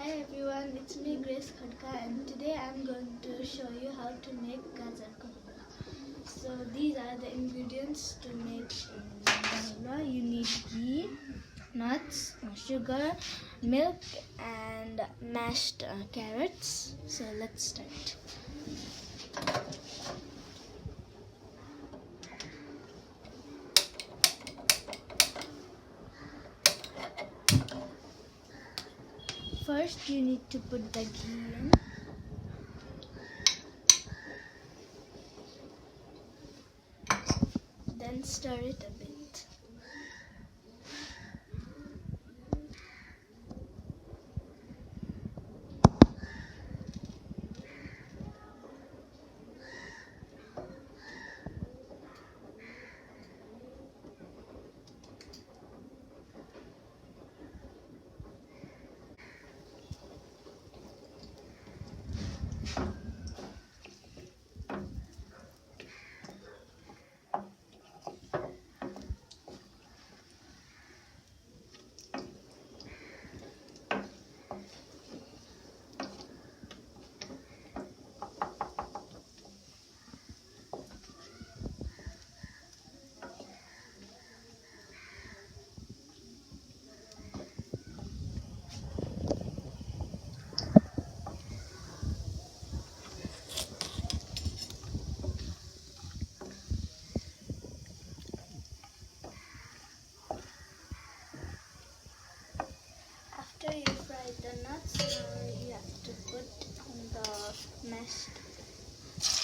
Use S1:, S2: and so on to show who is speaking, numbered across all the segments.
S1: Hi everyone, it's me Grace Khadka, and today I'm going to show you how to make gajar ka halwa. So these are the ingredients to make halwa. You need ghee, nuts, sugar, milk and mashed carrots. So let's start. First you need to put the ghee in. Then stir it a bit. After you fry the nuts, now you have to put the mashed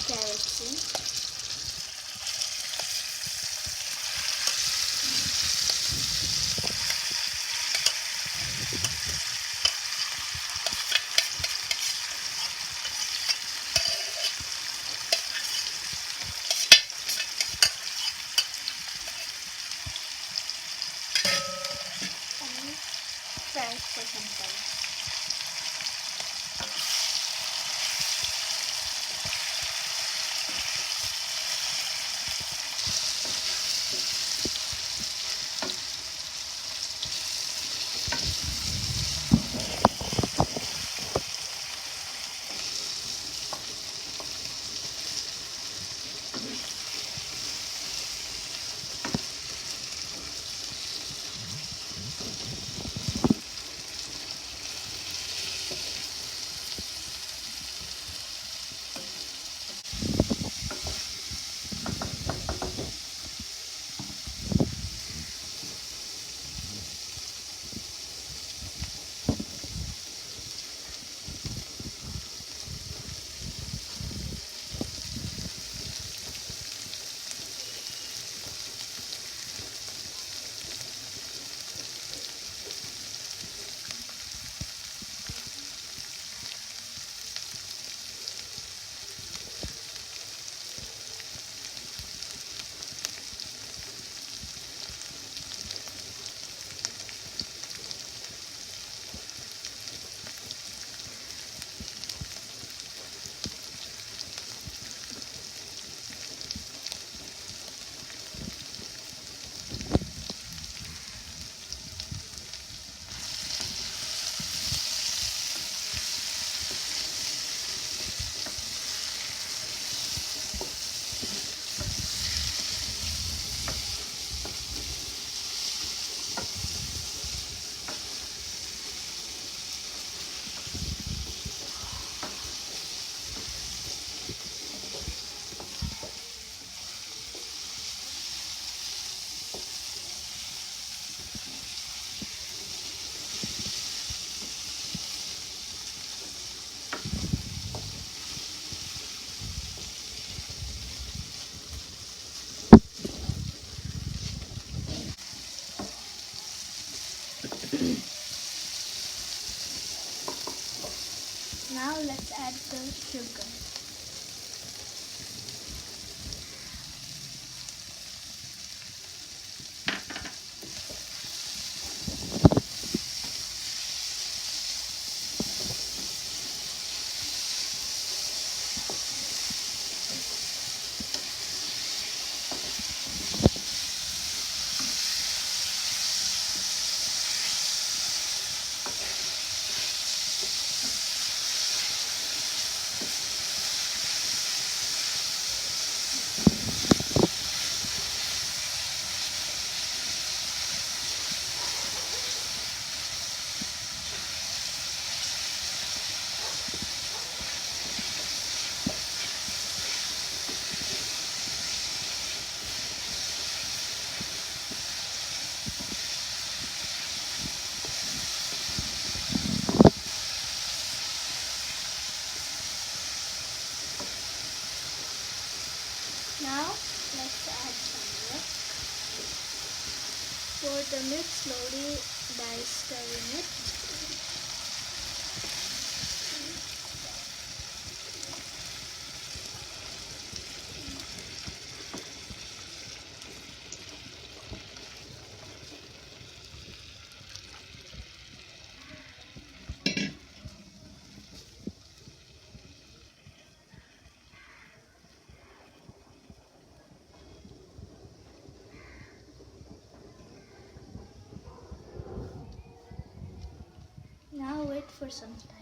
S1: carrots in. And fry it for some time. Now let's add the sugar. soften it slowly by stirring it. Now wait for some time.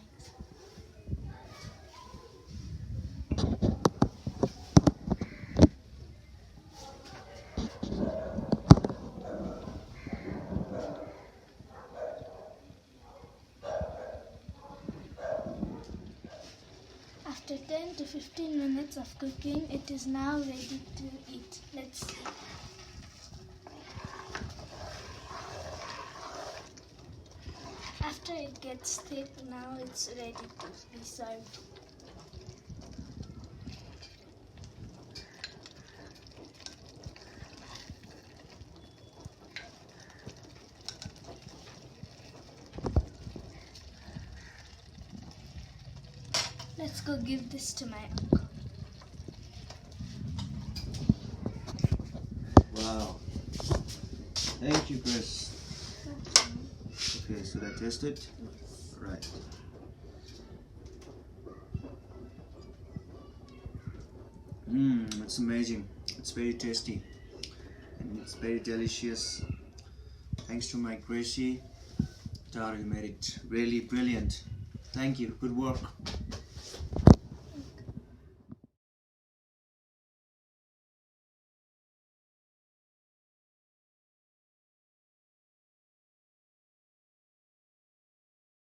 S1: After 10 to 15 minutes of cooking, it is now ready to eat. Let's see. After it gets thick, now it's ready to be served. Let's go give this to my uncle.
S2: Wow. Thank you, Chris. Okay, so I test it? Right. It's amazing. It's very tasty. And it's very delicious. Thanks to my Gracie. Tara, you made it really brilliant. Thank you. Good work.